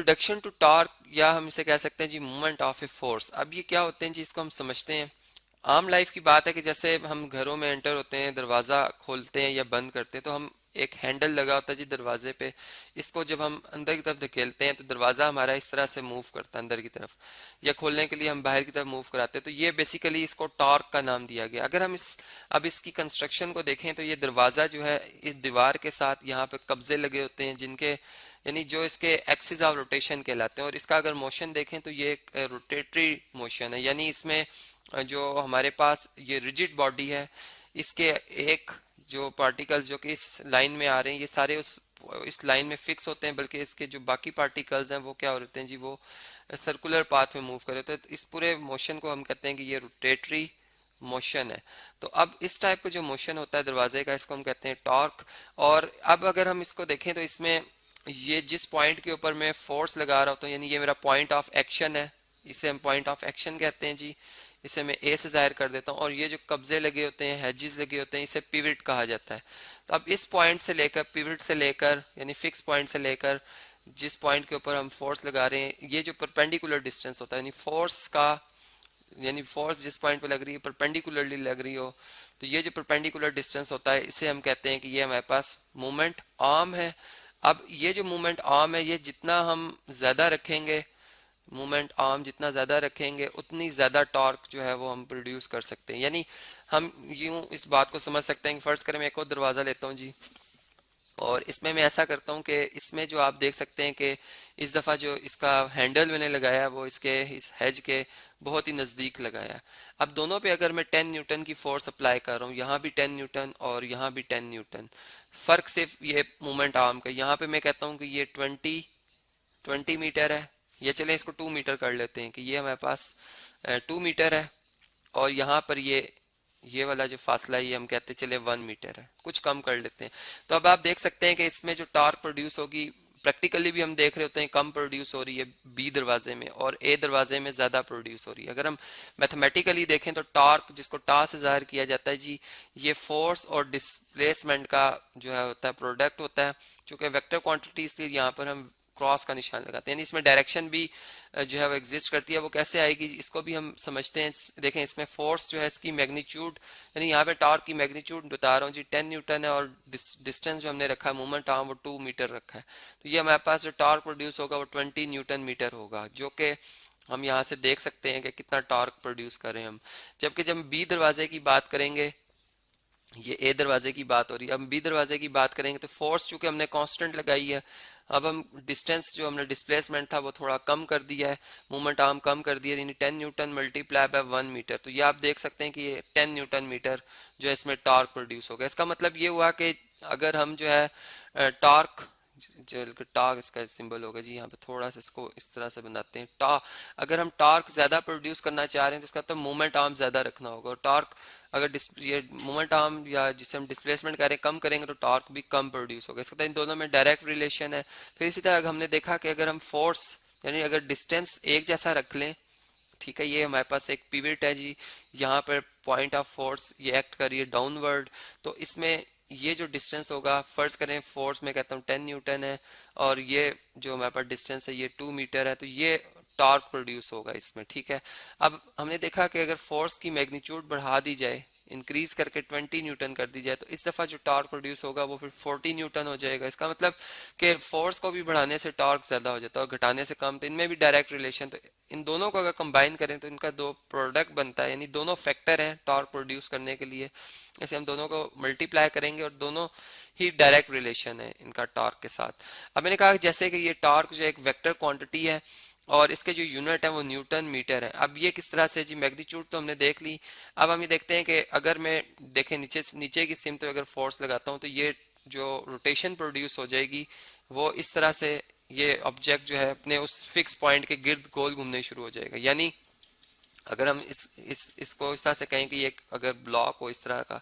Introduction to torque, या हम इसे कह सकते हैं जी मूवमेंट ऑफ ए फोर्स। अब ये क्या होते हैं जी, इसको हम समझते हैं। आम लाइफ की बात है कि जैसे हम घरों में एंटर होते हैं, दरवाज़ा खोलते हैं या बंद करते हैं, तो हम एक हैंडल लगा होता है जी दरवाजे पे, इसको जब हम अंदर की तरफ धकेलते हैं तो दरवाज़ा हमारा इस तरह से मूव करता है अंदर की तरफ, या खोलने के लिए हम बाहर की तरफ मूव कराते हैं। तो ये बेसिकली इसको टॉर्क का नाम दिया गया। अगर हम अब इसकी कंस्ट्रक्शन को देखें तो ये दरवाज़ा जो है इस दीवार के साथ यहाँ पे कब्जे लगे होते हैं, जिनके यानी जो इसके एक्सिस ऑफ रोटेशन कहलाते हैं। और इसका अगर मोशन देखें तो ये एक रोटेटरी मोशन है, यानी इसमें जो हमारे पास ये रिजिड बॉडी है, इसके एक जो पार्टिकल्स जो कि इस लाइन में आ रहे हैं, ये सारे उस इस लाइन में फिक्स होते हैं, बल्कि इसके जो बाकी पार्टिकल्स हैं वो क्या होते हैं जी, वो सर्कुलर पाथ में मूव कर रहे होते हैं। तो इस पूरे मोशन को हम कहते हैं कि ये रोटेटरी मोशन है। तो अब इस टाइप का जो मोशन होता है दरवाजे का, इसको हम कहते हैं टॉर्क। और अब अगर हम इसको देखें तो इसमें ये जिस पॉइंट के ऊपर मैं फोर्स लगा रहा होता हूँ, यानी ये मेरा पॉइंट ऑफ एक्शन है, इसे हम पॉइंट ऑफ एक्शन कहते हैं जी। इसे मैं ए से जाहिर कर देता हूँ। और ये जो कब्जे लगे होते हैं, हेजिस लगे होते हैं, इसे पिवट कहा जाता है। तो अब इस पॉइंट से लेकर, पिवट से लेकर यानी फिक्स पॉइंट से लेकर जिस पॉइंट के ऊपर हम फोर्स लगा रहे हैं, ये जो परपेंडिकुलर डिस्टेंस होता है, यानी फोर्स का, यानी फोर्स जिस पॉइंट पे लग रही है परपेंडिकुलरली लग रही हो, तो ये जो परपेंडिकुलर डिस्टेंस होता है, इसे हम कहते हैं कि ये हमारे पास मोमेंट आर्म है। अब ये जो मोमेंट आर्म है, ये जितना हम ज्यादा रखेंगे, मोमेंट आर्म जितना ज्यादा रखेंगे, उतनी ज्यादा टॉर्क जो है वो हम प्रोड्यूस कर सकते हैं। यानी हम यूं इस बात को समझ सकते हैं कि फर्ज करें मैं एक और दरवाजा लेता हूँ जी, और इसमें मैं ऐसा करता हूँ कि इसमें जो आप देख सकते हैं कि इस दफ़ा जो इसका हैंडल मैंने लगाया वो इसके इस हेज के बहुत ही नज़दीक लगाया। अब दोनों पे अगर मैं 10 न्यूटन की फोर्स अप्लाई कर रहा हूँ, यहाँ भी 10 न्यूटन और यहाँ भी 10 न्यूटन, फ़र्क सिर्फ ये मोमेंट आर्म का। यहाँ पे मैं कहता हूँ कि ये 20 मीटर है, या चले इसको 2 मीटर कर लेते हैं कि ये हमारे पास 2 मीटर है। और यहाँ पर ये वाला जो फासला है, ये हम कहते हैं चले 1 मीटर है, कुछ कम कर लेते हैं। तो अब आप देख सकते हैं कि इसमें जो टॉर्क प्रोड्यूस होगी, प्रैक्टिकली भी हम देख रहे होते हैं कम प्रोड्यूस हो रही है बी दरवाजे में, और ए दरवाजे में ज्यादा प्रोड्यूस हो रही है। अगर हम मैथमेटिकली देखें तो टॉर्क, जिसको टा से जाहिर किया जाता है जी, ये फोर्स और डिस्प्लेसमेंट का जो है होता है प्रोडक्ट होता है। चूंकि वेक्टर क्वांटिटी, इसलिए यहाँ पर हम क्रॉस का निशान लगाते हैं, यानी इसमें डायरेक्शन भी जो है वो एग्जिस्ट करती है। वो कैसे आएगी इसको भी हम समझते हैं। देखें इसमें फोर्स जो है इसकी मैग्नीट्यूड, यानी यहाँ पे टॉर्क की मैग्नीट्यूड बता रहा हूँ जी 10 न्यूटन है, और डिस्टेंस जो हमने रखा है मोमेंट आर्म वो 2 मीटर रखा है। तो ये हमारे पास जो टॉर्क प्रोड्यूस होगा वो 20 न्यूटन मीटर होगा, जो कि हम यहाँ से देख सकते हैं कि कितना टॉर्क प्रोड्यूस कर रहे हैं हम। जबकि जब हम बी दरवाजे की बात करेंगे, ये ए दरवाजे की बात हो रही है, अब बी दरवाजे की बात करेंगे तो फोर्स चूंकि हमने कांस्टेंट लगाई है, अब हम डिस्टेंस जो हमने डिस्प्लेसमेंट था वो थोड़ा कम कर दिया है, मूवमेंट आर्म कम कर दिया, यानी 10 न्यूटन मल्टीप्लाई बाय 1 मीटर। तो ये आप देख सकते हैं कि ये 10 न्यूटन मीटर जो है इसमें टॉर्क प्रोड्यूस होगा। इसका मतलब ये हुआ कि अगर हम जो है टॉर्क, जो टॉर्क इसका सिंबल होगा जी, यहाँ पे थोड़ा सा इसको इस तरह से बनाते हैं टॉर्क। अगर हम टॉर्क ज्यादा प्रोड्यूस करना चाह रहे हैं तो इसका मतलब मूवमेंट आर्म ज्यादा रखना होगा। और टॉर्क अगर ये मूवमेंट आर्म या जिसे हम डिस्प्लेसमेंट करें कम करेंगे तो टॉर्क भी कम प्रोड्यूस होगा। इसका इन दोनों में डायरेक्ट रिलेशन है। फिर इसी तरह हमने देखा कि अगर हम फोर्स, यानी अगर डिस्टेंस एक जैसा रख लें, ठीक है, ये हमारे पास एक पिवट है जी, यहाँ पर पॉइंट ऑफ फोर्स ये एक्ट कर रही है डाउनवर्ड, तो इसमें ये जो डिस्टेंस होगा, फर्ज करें फोर्स में कहता हूँ 10 न्यूटन है, और ये जो हमारे पास डिस्टेंस है ये 2 मीटर है, तो ये टॉर्क प्रोड्यूस होगा इसमें। ठीक है, अब हमने देखा कि अगर फोर्स की मैग्नीट्यूड बढ़ा दी जाए, इंक्रीज करके 20 न्यूटन कर दी जाए, तो इस दफा जो टॉर्क प्रोड्यूस होगा वो फिर 40 न्यूटन हो जाएगा। इसका मतलब कि फोर्स को भी बढ़ाने से टॉर्क ज्यादा हो जाता है और घटाने से कम, तो इनमें भी डायरेक्ट रिलेशन। तो इन दोनों को अगर कंबाइन करें तो इनका दो प्रोडक्ट बनता है, यानी दोनों फैक्टर हैं टॉर्क प्रोड्यूस करने के लिए। ऐसे हम दोनों को मल्टीप्लाई करेंगे और दोनों ही डायरेक्ट रिलेशन है इनका टॉर्क के साथ। अब मैंने कहा जैसे कि ये टॉर्क जो एक वेक्टर क्वांटिटी है और इसके जो यूनिट है वो न्यूटन मीटर है। अब ये किस तरह से जी, मैग्नीट्यूड तो हमने देख ली। अब हम ये देखते हैं कि अगर मैं देखें नीचे की सिम पे अगर फोर्स लगाता हूँ तो ये जो रोटेशन प्रोड्यूस हो जाएगी वो इस तरह से, ये ऑब्जेक्ट जो है अपने उस फिक्स पॉइंट के गिर्द गोल घूमने शुरू हो जाएगा। यानी अगर हम इसको इस तरह से कहें कि ये अगर ब्लॉक हो इस तरह का,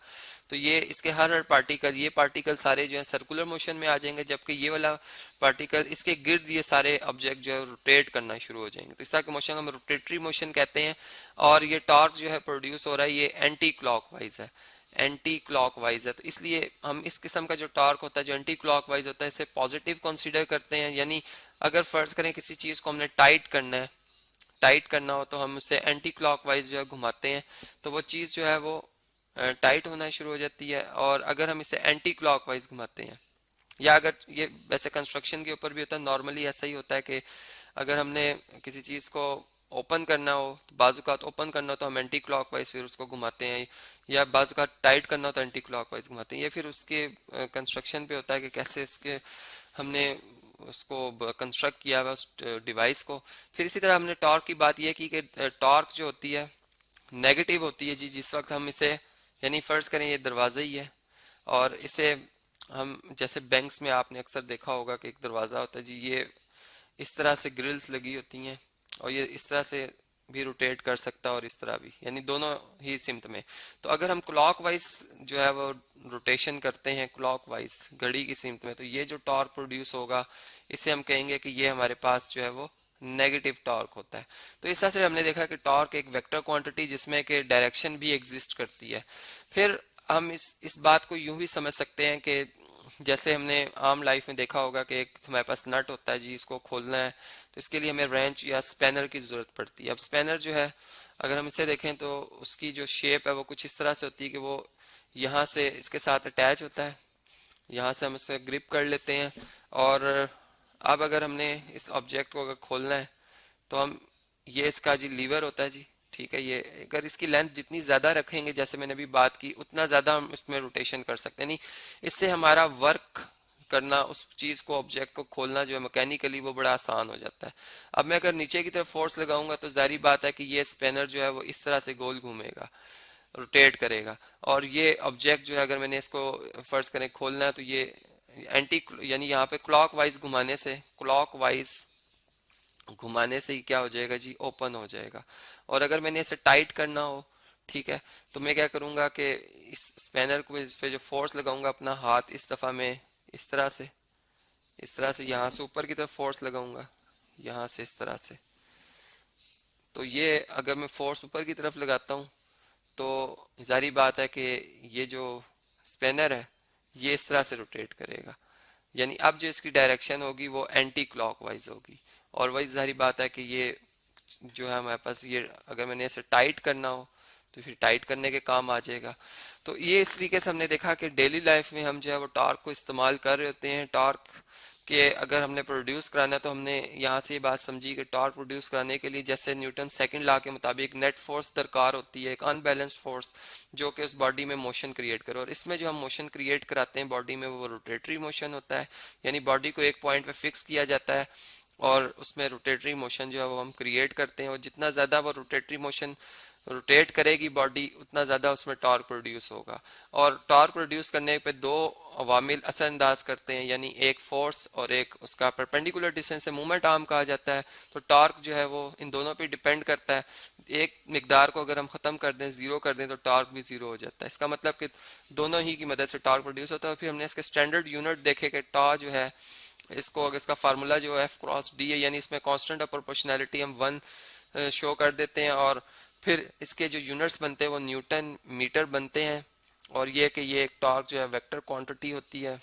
तो ये इसके हर पार्टिकल, ये पार्टिकल सारे जो है सर्कुलर मोशन में आ जाएंगे, जबकि ये वाला पार्टिकल इसके गिर्द ये सारे ऑब्जेक्ट जो है रोटेट करना शुरू हो जाएंगे। तो इस तरह के मोशन हम रोटेटरी मोशन कहते हैं। और ये टॉर्क जो है प्रोड्यूस हो रहा है ये एंटी क्लॉकवाइज है, एंटी क्लॉकवाइज है, तो इसलिए हम इस किस्म का जो टॉर्क होता है जो एंटी क्लॉकवाइज होता है इसे पॉजिटिव कंसीडर करते हैं। यानी अगर फर्ज करें किसी चीज को हमने टाइट करना हो तो हम उसे एंटी क्लॉकवाइज जो है घुमाते हैं, तो वो चीज जो है वो टाइट होना शुरू हो जाती है। और अगर हम इसे एंटी क्लॉकवाइज घुमाते हैं, या अगर ये वैसे कंस्ट्रक्शन के ऊपर भी होता है, नॉर्मली ऐसा ही होता है कि अगर हमने किसी चीज को ओपन करना हो तो बाजुकात ओपन करना हो तो हम एंटी क्लॉकवाइज फिर उसको घुमाते हैं, या बाजुकात टाइट करना हो तो एंटी क्लॉकवाइज घुमाते हैं। ये फिर उसके कंस्ट्रक्शन पे होता है कि कैसे उसके हमने उसको कंस्ट्रक्ट किया हुआ उस डिवाइस को। फिर इसी तरह हमने टॉर्क की बात यह की कि टॉर्क जो होती है नेगेटिव होती है जी, जिस वक्त हम इसे, यानी फर्ज करें ये दरवाज़ा ही है और इसे हम, जैसे बैंक्स में आपने अक्सर देखा होगा कि एक दरवाज़ा होता है जी, ये इस तरह से ग्रिल्स लगी होती हैं और ये इस तरह से भी रोटेट कर सकता है और इस तरह भी, यानी दोनों ही सिमत में। तो अगर हम क्लॉकवाइज जो है वो रोटेशन करते हैं क्लॉकवाइज घड़ी की सिमत में, तो ये जो टॉर्क प्रोड्यूस होगा इसे हम कहेंगे कि ये हमारे पास जो है वो नेगेटिव टॉर्क होता है। तो इस तरह से हमने देखा कि टॉर्क एक वेक्टर क्वांटिटी जिसमें कि डायरेक्शन भी एग्जिस्ट करती है। फिर हम इस बात को यूं भी समझ सकते हैं कि जैसे हमने आम लाइफ में देखा होगा कि एक हमारे पास नट होता है जी, इसको खोलना है तो इसके लिए हमें रेंच या स्पैनर की जरूरत पड़ती है। अब स्पैनर जो है अगर हम इसे देखें तो उसकी जो शेप है वो कुछ इस तरह से होती है कि वो यहाँ से इसके साथ अटैच होता है, यहाँ से हम इसे ग्रिप कर लेते हैं। और अब अगर हमने इस ऑब्जेक्ट को अगर खोलना है तो हम, ये इसका जी लीवर होता है जी, ठीक है। ये अगर इसकी लेंथ जितनी ज्यादा रखेंगे जैसे मैंने अभी बात की उतना ज्यादा हम इसमें रोटेशन कर सकते हैं, नहीं इससे हमारा वर्क करना, उस चीज को ऑब्जेक्ट को खोलना जो है मैकेनिकली वो बड़ा आसान हो जाता है। अब मैं अगर नीचे की तरफ फोर्स लगाऊंगा तो जारी बात है कि ये स्पेनर जो है वो इस तरह से गोल घूमेगा, रोटेट करेगा। और ये ऑब्जेक्ट जो है अगर मैंने इसको फर्ज करें खोलना है तो ये एंटी, यानी यहाँ पे क्लॉकवाइज घुमाने से ही क्या हो जाएगा जी, ओपन हो जाएगा। और अगर मैंने इसे टाइट करना हो, ठीक है, तो मैं क्या करूंगा कि इस स्पैनर को इस पे जो फोर्स लगाऊंगा अपना हाथ इस दफा में इस तरह से यहाँ से ऊपर की तरफ फोर्स लगाऊंगा, यहाँ से इस तरह से। तो ये अगर मैं फोर्स ऊपर की तरफ लगाता हूँ तो जारी बात है कि ये जो स्पेनर है ये इस तरह से रोटेट करेगा, यानी अब जो इसकी डायरेक्शन होगी वो एंटी क्लॉकवाइज होगी। और वही जारी बात है कि ये जो है हमारे पास, ये अगर मैंने इसे टाइट करना हो तो फिर टाइट करने के काम आ जाएगा। तो ये इस तरीके से हमने देखा कि डेली लाइफ में हम जो है वो टॉर्क को इस्तेमाल कर रहे होते हैं। टॉर्क के अगर हमने प्रोड्यूस कराना है तो हमने यहाँ से ये बात समझी कि टॉर्क प्रोड्यूस कराने के लिए जैसे न्यूटन सेकंड लॉ के मुताबिक नेट फोर्स दरकार होती है, एक अनबैलेंस्ड फोर्स जो कि उस बॉडी में मोशन क्रिएट करे। और इसमें जो हम मोशन क्रिएट कराते हैं बॉडी में वो रोटेटरी मोशन होता है, यानी बॉडी को एक पॉइंट पे फिक्स किया जाता है और उसमें रोटेटरी मोशन जो है वो हम क्रिएट करते हैं। और जितना ज़्यादा वो रोटेटरी मोशन रोटेट करेगी बॉडी उतना ज़्यादा उसमें टॉर्क प्रोड्यूस होगा। और टॉर्क प्रोड्यूस करने पे दो अवामिल असरअंदाज करते हैं, यानी एक फोर्स और एक उसका परपेंडिकुलर डिस्टेंस से मूवमेंट आर्म कहा जाता है। तो टॉर्क जो है वो इन दोनों पे डिपेंड करता है। एक मिकदार को अगर हम ख़त्म कर दें, ज़ीरो कर दें, तो टॉर्क भी ज़ीरो हो जाता है। इसका मतलब कि दोनों ही की मदद से टॉर्क प्रोड्यूस होता है। फिर हमने इसके स्टैंडर्ड यूनिट देखे कि टॉ जो है इसको, अगर इसका फार्मूला जो है F×D है, यानी इसमें कांस्टेंट ऑफ प्रोपोर्शनैलिटी हम 1 शो कर देते हैं। और फिर इसके जो यूनिट्स बनते हैं वो न्यूटन मीटर बनते हैं। और ये कि ये एक टॉर्क जो है वेक्टर क्वांटिटी होती है,